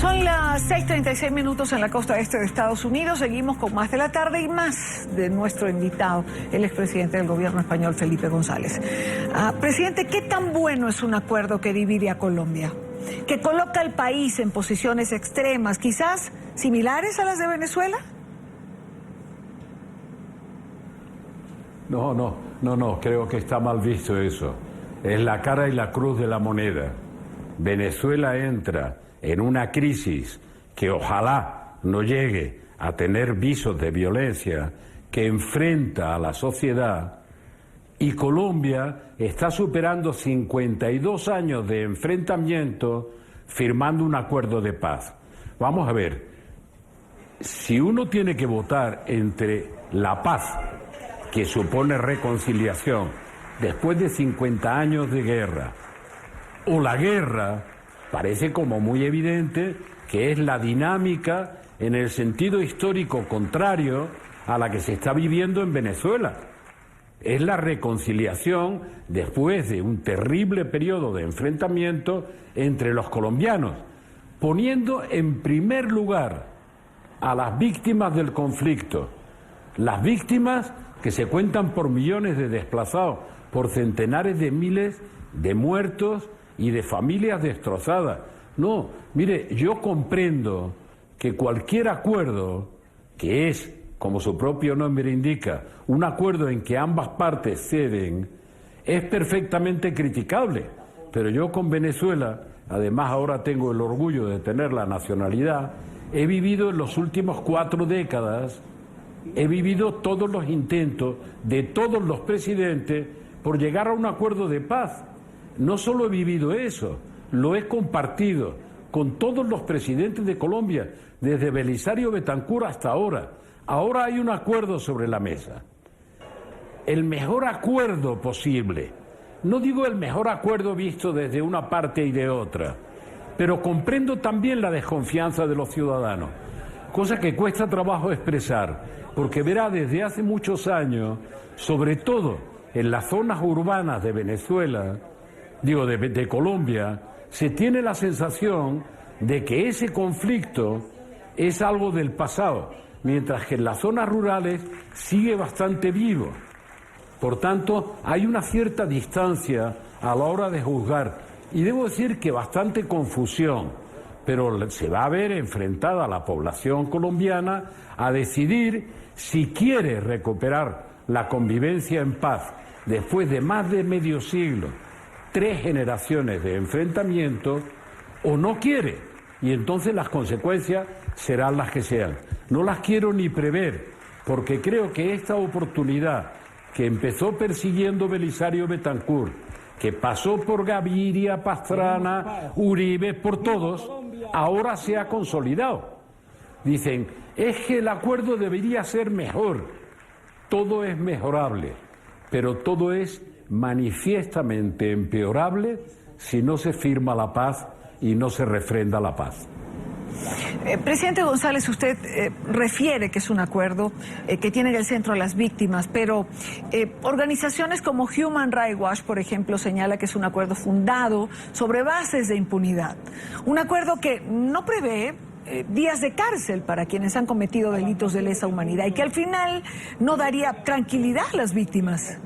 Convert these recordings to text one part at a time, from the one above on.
Son las 6:36 minutos en la costa este de Estados Unidos. Seguimos con más de la tarde y más de nuestro invitado, el expresidente del gobierno español, Felipe González. Presidente, ¿qué tan bueno es un acuerdo que divide a Colombia? Que coloca al país en posiciones extremas, quizás similares a las de Venezuela. No, creo que está mal visto eso. Es la cara y la cruz de la moneda. Venezuela entra en una crisis que ojalá no llegue a tener visos de violencia, que enfrenta a la sociedad, y Colombia está superando 52 años de enfrentamiento firmando un acuerdo de paz. Vamos a ver, si uno tiene que votar entre la paz, que supone reconciliación, después de 50 años de guerra, o la guerra, parece como muy evidente que es la dinámica en el sentido histórico contrario a la que se está viviendo en Venezuela. Es la reconciliación después de un terrible periodo de enfrentamiento entre los colombianos, poniendo en primer lugar a las víctimas del conflicto, las víctimas que se cuentan por millones de desplazados, por centenares de miles de muertos y de familias destrozadas. No, mire, yo comprendo que cualquier acuerdo, que es, como su propio nombre indica, un acuerdo en que ambas partes ceden, es perfectamente criticable. Pero yo con Venezuela, además ahora tengo el orgullo de tener la nacionalidad, he vivido en los últimos 4 décadas, he vivido todos los intentos de todos los presidentes por llegar a un acuerdo de paz. No solo he vivido eso, lo he compartido con todos los presidentes de Colombia, desde Belisario Betancur hasta ahora. Ahora hay un acuerdo sobre la mesa. El mejor acuerdo posible. No digo el mejor acuerdo visto desde una parte y de otra, pero comprendo también la desconfianza de los ciudadanos, cosa que cuesta trabajo expresar, porque verá, desde hace muchos años, sobre todo en las zonas urbanas de Venezuela, de Colombia, se tiene la sensación de que ese conflicto es algo del pasado, mientras que en las zonas rurales sigue bastante vivo. Por tanto, hay una cierta distancia a la hora de juzgar, y debo decir que bastante confusión, pero se va a ver enfrentada la población colombiana a decidir si quiere recuperar la convivencia en paz después de más de medio siglo, 3 generaciones de enfrentamiento, o no quiere, y entonces las consecuencias serán las que sean. No las quiero ni prever, porque creo que esta oportunidad que empezó persiguiendo Belisario Betancur, que pasó por Gaviria, Pastrana, Uribe, por todos, ahora se ha consolidado. Dicen, es que el acuerdo debería ser mejor. Todo es mejorable, pero todo es manifiestamente empeorable si no se firma la paz y no se refrenda la paz. Presidente González, usted refiere que es un acuerdo que tiene en el centro a las víctimas, pero organizaciones como Human Rights Watch, por ejemplo, señala que es un acuerdo fundado sobre bases de impunidad. Un acuerdo que no prevé días de cárcel para quienes han cometido delitos de lesa humanidad y que al final no daría tranquilidad a las víctimas.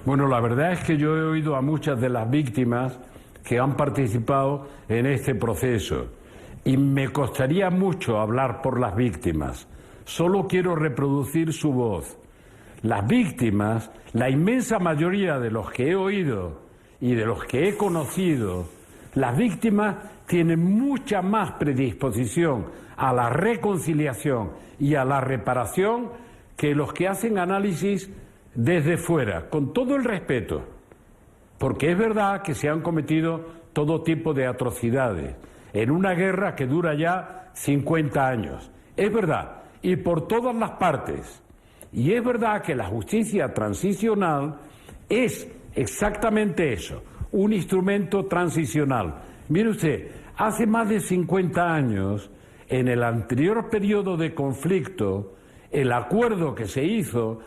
Bueno, la verdad es que yo he oído a muchas de las víctimas que han participado en este proceso y me costaría mucho hablar por las víctimas. Solo quiero reproducir su voz. Las víctimas, la inmensa mayoría de los que he oído y de los que he conocido, las víctimas tienen mucha más predisposición a la reconciliación y a la reparación que los que hacen análisis desde fuera, con todo el respeto, porque es verdad que se han cometido todo tipo de atrocidades en una guerra que dura ya 50 años. Es verdad, y por todas las partes. Y es verdad que la justicia transicional es exactamente eso, un instrumento transicional. Mire usted, hace más de 50 años, en el anterior periodo de conflicto, el acuerdo que se hizo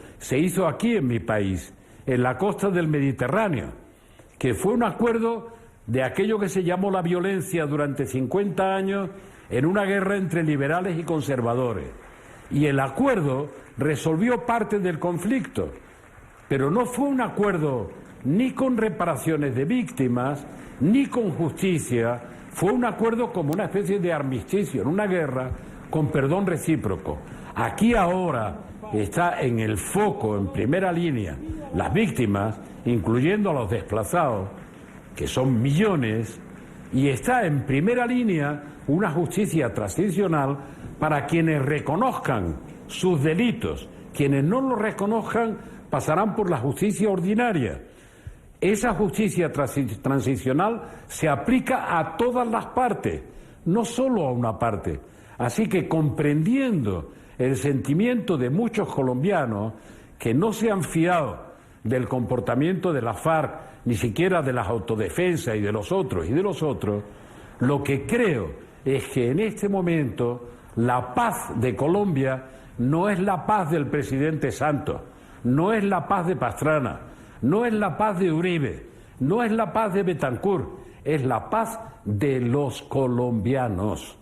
aquí en mi país, en la costa del Mediterráneo, que fue un acuerdo de aquello que se llamó la violencia durante 50 años en una guerra entre liberales y conservadores. Y el acuerdo resolvió parte del conflicto, pero no fue un acuerdo ni con reparaciones de víctimas, ni con justicia, fue un acuerdo como una especie de armisticio en una guerra con perdón recíproco. Aquí ahora está en el foco, en primera línea, las víctimas, incluyendo a los desplazados, que son millones, y está en primera línea una justicia transicional para quienes reconozcan sus delitos. Quienes no los reconozcan pasarán por la justicia ordinaria. Esa justicia transicional se aplica a todas las partes, no solo a una parte. Así que comprendiendo el sentimiento de muchos colombianos que no se han fiado del comportamiento de la FARC, ni siquiera de las autodefensas y de los otros, lo que creo es que en este momento la paz de Colombia no es la paz del presidente Santos, no es la paz de Pastrana, no es la paz de Uribe, no es la paz de Betancourt, es la paz de los colombianos.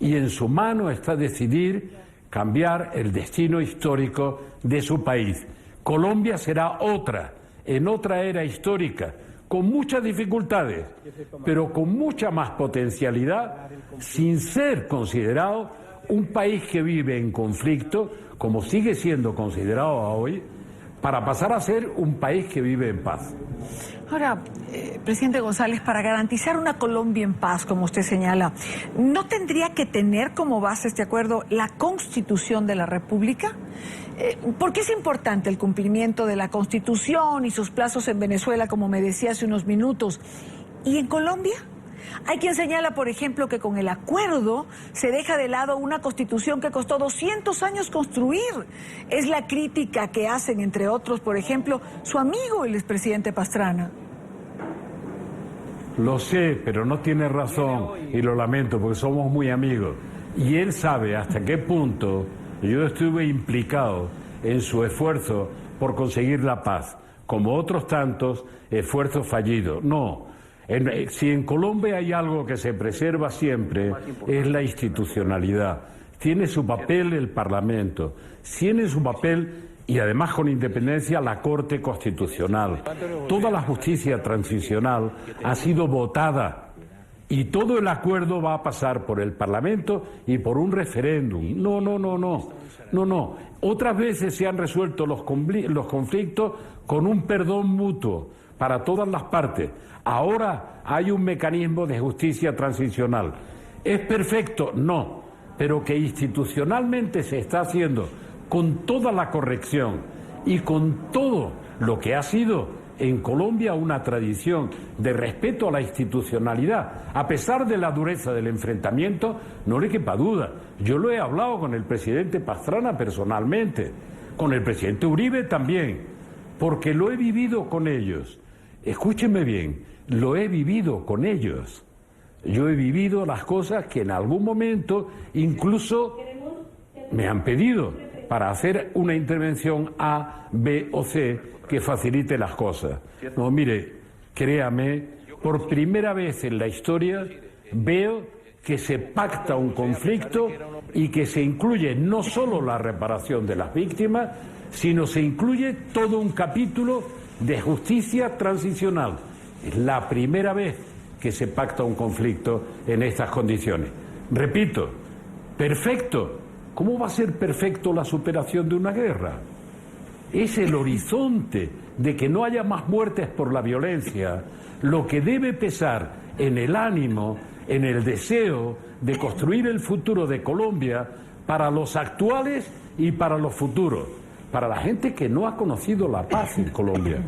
Y en su mano está decidir cambiar el destino histórico de su país. Colombia será otra, en otra era histórica, con muchas dificultades, pero con mucha más potencialidad, sin ser considerado un país que vive en conflicto, como sigue siendo considerado hoy, para pasar a ser un país que vive en paz. Ahora, presidente González, para garantizar una Colombia en paz, como usted señala, ¿no tendría que tener como base este acuerdo la Constitución de la República? ¿Por qué es importante el cumplimiento de la Constitución y sus plazos en Venezuela, como me decía hace unos minutos? ¿Y en Colombia? Hay quien señala, por ejemplo, que con el acuerdo se deja de lado una Constitución que costó 200 años construir. Es la crítica que hacen, entre otros, por ejemplo, su amigo, el expresidente Pastrana. Lo sé, pero no tiene razón y lo lamento porque somos muy amigos. Y él sabe hasta qué punto yo estuve implicado en su esfuerzo por conseguir la paz, como otros tantos esfuerzos fallidos. No. Si en Colombia hay algo que se preserva siempre, es la institucionalidad. Tiene su papel el Parlamento, tiene su papel, y además con independencia, la Corte Constitucional. Toda la justicia transicional ha sido votada y todo el acuerdo va a pasar por el Parlamento y por un referéndum. No. Otras veces se han resuelto los conflictos con un perdón mutuo para todas las partes. Ahora hay un mecanismo de justicia transicional. ¿Es perfecto? No, pero que institucionalmente se está haciendo con toda la corrección y con todo lo que ha sido en Colombia una tradición de respeto a la institucionalidad. A pesar de la dureza del enfrentamiento, no le quepa duda. Yo lo he hablado con el presidente Pastrana personalmente, con el presidente Uribe también, porque lo he vivido con ellos. Escúchenme bien, lo he vivido con ellos. Yo he vivido las cosas que en algún momento incluso me han pedido para hacer una intervención A, B o C que facilite las cosas. No, mire, créame, por primera vez en la historia veo que se pacta un conflicto y que se incluye no solo la reparación de las víctimas, sino se incluye todo un capítulo de justicia transicional. Es la primera vez que se pacta un conflicto en estas condiciones. Repito, perfecto. ¿Cómo va a ser perfecto la superación de una guerra? Es el horizonte de que no haya más muertes por la violencia lo que debe pesar en el ánimo, en el deseo de construir el futuro de Colombia para los actuales y para los futuros. Para la gente que no ha conocido la paz en Colombia,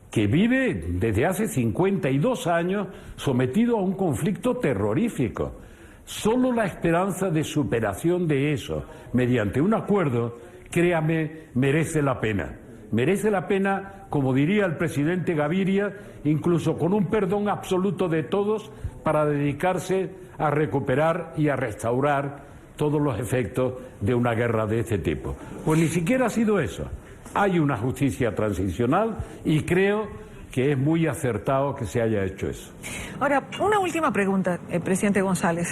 que vive desde hace 52 años sometido a un conflicto terrorífico. Solo la esperanza de superación de eso, mediante un acuerdo, créame, merece la pena. Merece la pena, como diría el presidente Gaviria, incluso con un perdón absoluto de todos para dedicarse a recuperar y a restaurar todos los efectos de una guerra de este tipo. Pues ni siquiera ha sido eso. Hay una justicia transicional y creo que es muy acertado que se haya hecho eso. Ahora, una última pregunta, presidente González.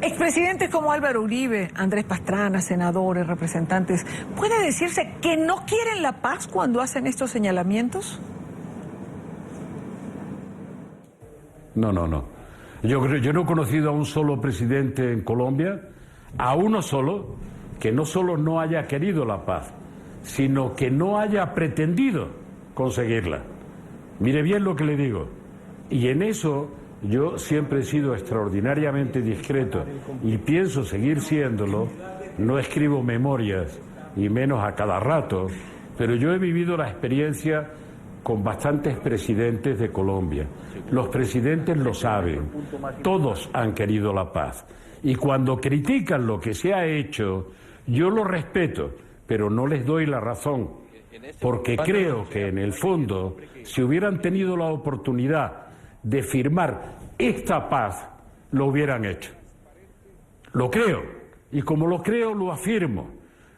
Expresidentes como Álvaro Uribe, Andrés Pastrana, senadores, representantes, ¿puede decirse que no quieren la paz cuando hacen estos señalamientos? No. Yo no he conocido a un solo presidente en Colombia, a uno solo, que no solo no haya querido la paz, sino que no haya pretendido conseguirla. Mire bien lo que le digo. Y en eso yo siempre he sido extraordinariamente discreto y pienso seguir siéndolo. No escribo memorias y menos a cada rato, pero yo he vivido la experiencia con bastantes presidentes de Colombia. Los presidentes lo saben, todos han querido la paz. Y cuando critican lo que se ha hecho, yo lo respeto, pero no les doy la razón, porque creo que en el fondo, si hubieran tenido la oportunidad de firmar esta paz, lo hubieran hecho. Lo creo, y como lo creo, lo afirmo.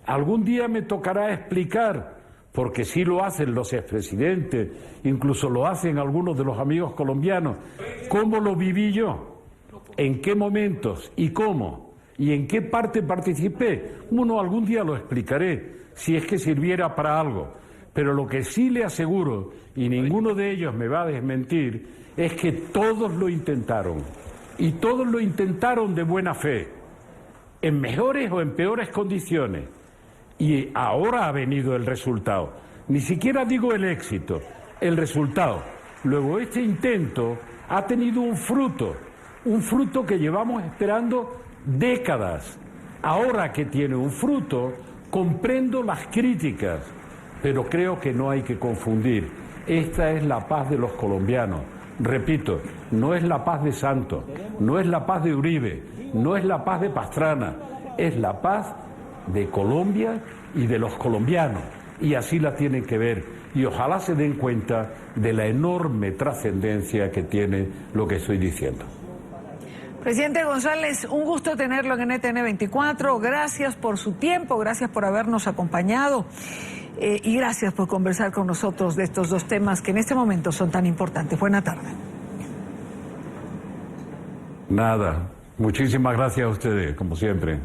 Algún día me tocará explicar, porque sí lo hacen los expresidentes, incluso lo hacen algunos de los amigos colombianos, cómo lo viví yo, en qué momentos y cómo, y en qué parte participé. Bueno, algún día lo explicaré, si es que sirviera para algo. Pero lo que sí le aseguro, y ninguno de ellos me va a desmentir, es que todos lo intentaron, y todos lo intentaron de buena fe, en mejores o en peores condiciones. Y ahora ha venido el resultado. Ni siquiera digo el éxito, el resultado. Luego este intento ha tenido un fruto que llevamos esperando décadas. Ahora que tiene un fruto, comprendo las críticas, pero creo que no hay que confundir. Esta es la paz de los colombianos. Repito, no es la paz de Santos, no es la paz de Uribe, no es la paz de Pastrana, es la paz de Colombia y de los colombianos, y así la tienen que ver, y ojalá se den cuenta de la enorme trascendencia que tiene lo que estoy diciendo. Presidente González, un gusto tenerlo en NTN 24, gracias por su tiempo, gracias por habernos acompañado y gracias por conversar con nosotros de estos dos temas que en este momento son tan importantes. Buena tarde. Nada, muchísimas gracias a ustedes, como siempre.